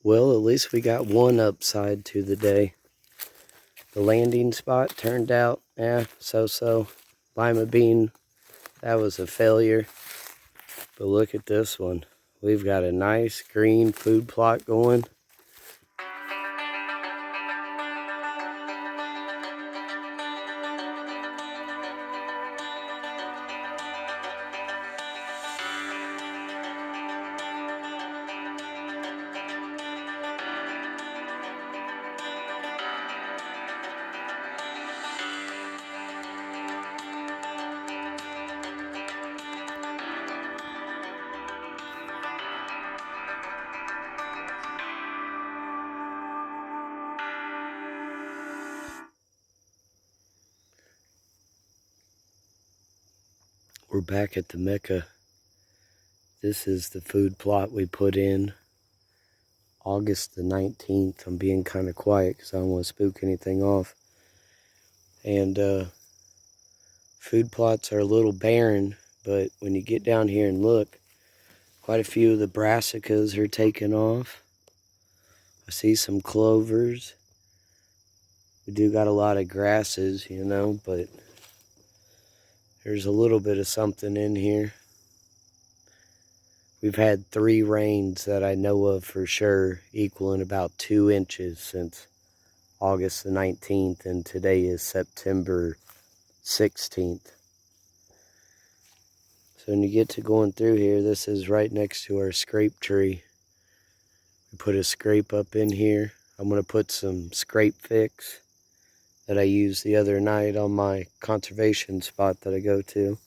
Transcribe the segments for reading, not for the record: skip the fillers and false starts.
Well, at least we got one upside to the day. The landing spot turned out, so-so. Lima bean, that was a failure. But look at this one. We've got a nice green food plot going. We're back at the Mecca. This is the food plot we put in August the 19th. I'm being kind of quiet because I don't want to spook anything off. And food plots are a little barren, but when you get down here and look, quite a few of the brassicas are taken off. I see some clovers. We do got a lot of grasses, you know, but there's a little bit of something in here. We've had 3 rains that I know of for sure, equaling about 2 inches since August the 19th, and today is September 16th. So when you get to going through here, this is right next to our scrape tree. We put a scrape up in here. I'm going to put some scrape fix that I used the other night on my conservation spot that I go to.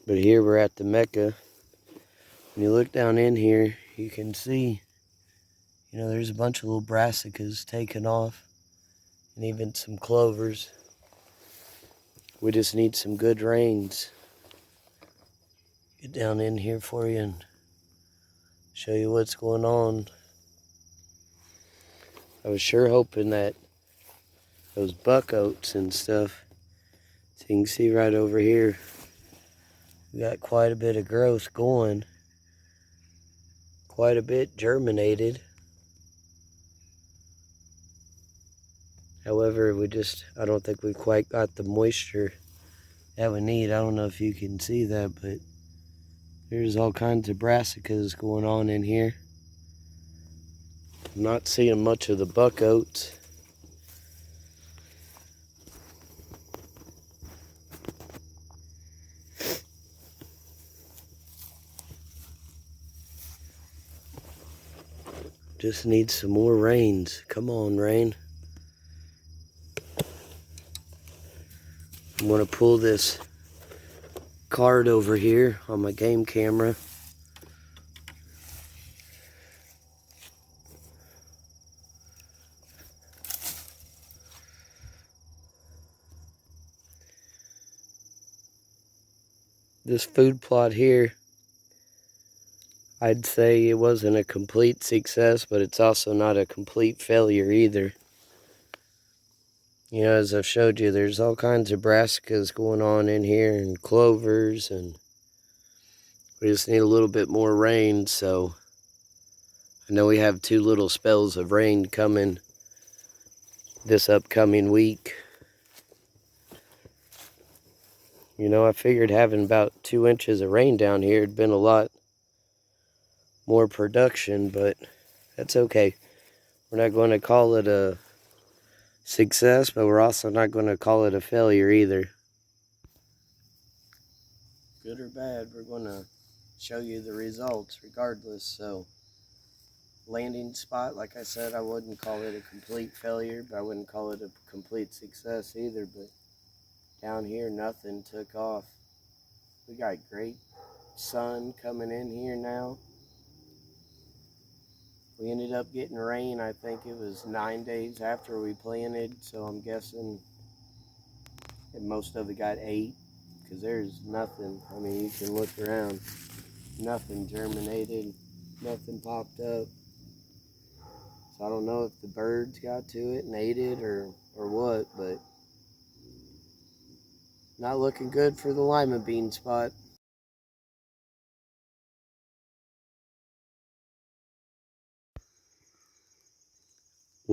But here we're at the Mecca. When you look down in here, you can see, you know, there's a bunch of little brassicas taken off, and even some clovers. We just need some good rains. Get down in here for you and show you what's going on. I was sure hoping that those buck oats and stuff, so you can see right over here, we got quite a bit of growth going. Quite a bit germinated. However, I don't think we quite got the moisture that we need. I don't know if you can see that, but there's all kinds of brassicas going on in here. I'm not seeing much of the buck oats. Just need some more rains. Come on, rain. I'm going to pull this card over here on my game camera. This food plot here, I'd say it wasn't a complete success, but it's also not a complete failure either. You know, as I've showed you, there's all kinds of brassicas going on in here, and clovers, and we just need a little bit more rain. So I know we have 2 little spells of rain coming this upcoming week. You know, I figured having about 2 inches of rain down here had been a lot more production, but that's okay. We're not going to call it a success, but we're also not going to call it a failure either. Good or bad, we're going to show you the results regardless. So, landing spot, like I said, I wouldn't call it a complete failure, but I wouldn't call it a complete success either. But down here, nothing took off. We got great sun coming in here now. We ended up getting rain, I think it was 9 days after we planted, so I'm guessing that most of it got 8, because there's nothing. I mean, you can look around. Nothing germinated, nothing popped up. So I don't know if the birds got to it and ate it or what, but not looking good for the lima bean spot.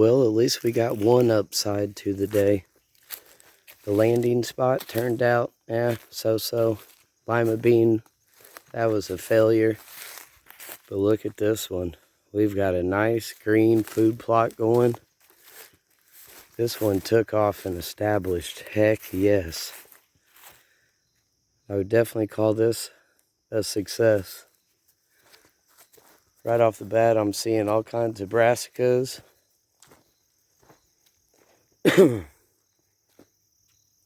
Well, at least we got one upside to the day. The landing spot turned out, so-so. Lima bean, that was a failure. But look at this one. We've got a nice green food plot going. This one took off and established. Heck yes. I would definitely call this a success. Right off the bat, I'm seeing all kinds of brassicas.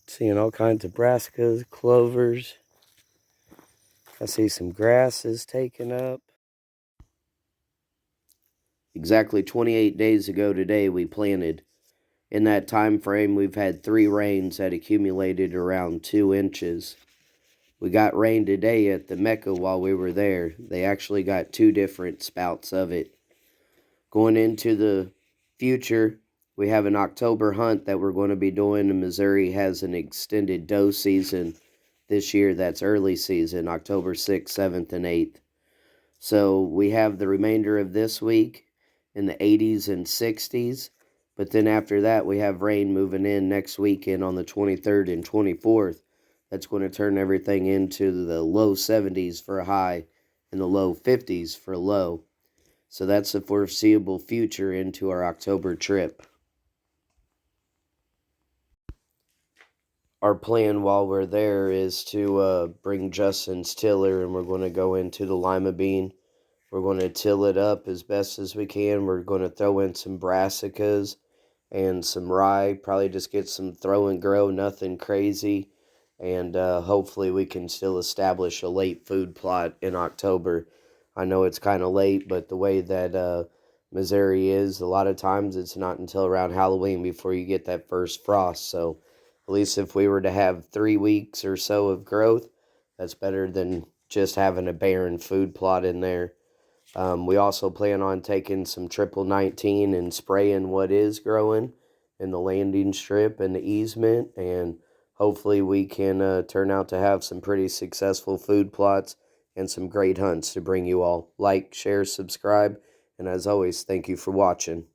Seeing all kinds of brassicas, clovers. I see some grasses taken up. Exactly 28 days ago today, we planted. In that time frame, we've had 3 rains that accumulated around 2 inches. We got rain today at the Mecca while we were there. They actually got 2 different spouts of it. Going into the future, we have an October hunt that we're going to be doing, and Missouri has an extended doe season this year that's early season, October 6th, 7th, and 8th. So we have the remainder of this week in the 80s and 60s, but then after that we have rain moving in next weekend on the 23rd and 24th. That's going to turn everything into the low 70s for a high and the low 50s for a low. So that's the foreseeable future into our October trip. Our plan while we're there is to bring Justin's tiller, and we're going to go into the lima bean. We're going to till it up as best as we can. We're going to throw in some brassicas and some rye. Probably just get some throw and grow, nothing crazy. And hopefully we can still establish a late food plot in October. I know it's kind of late, but the way that Missouri is, a lot of times it's not until around Halloween before you get that first frost. So at least if we were to have 3 weeks or so of growth, that's better than just having a barren food plot in there. We also plan on taking some triple 19 and spraying what is growing in the landing strip and the easement, and hopefully we can turn out to have some pretty successful food plots and some great hunts to bring you all. Like, share, subscribe, and as always, thank you for watching.